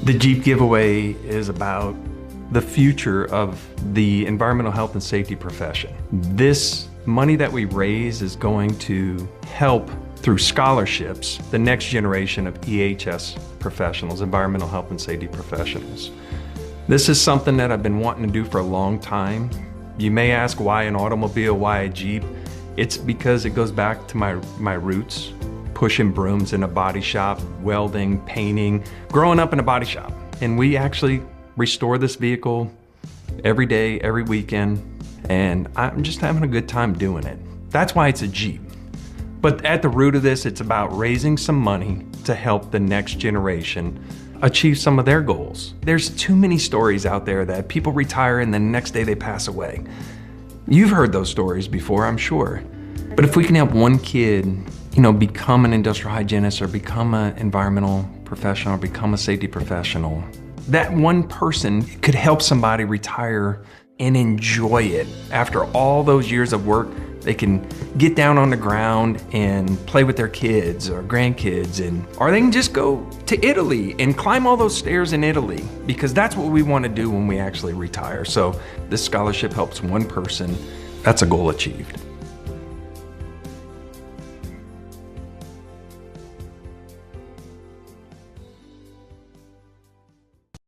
The Jeep giveaway is about the future of the environmental health and safety profession. This money that we raise is going to help, through scholarships, the next generation of EHS professionals, environmental health and safety professionals. This is something that I've been wanting to do for a long time. You may ask, why an automobile, why a Jeep? It's because it goes back to my roots, pushing brooms in a body shop, welding, painting, growing up in a body shop. And we actually restore this vehicle every day, every weekend, and I'm just having a good time doing it. That's why it's a Jeep. But at the root of this, it's about raising some money to help the next generation achieve some of their goals. There's too many stories out there that people retire and the next day they pass away. You've heard those stories before, I'm sure. But if we can help one kid, become an industrial hygienist or become an environmental professional or become a safety professional, that one person could help somebody retire and enjoy it. After all those years of work, they can get down on the ground and play with their kids or grandkids, or they can just go to Italy and climb all those stairs in Italy, because that's what we want to do when we actually retire. So this scholarship helps one person. That's a goal achieved.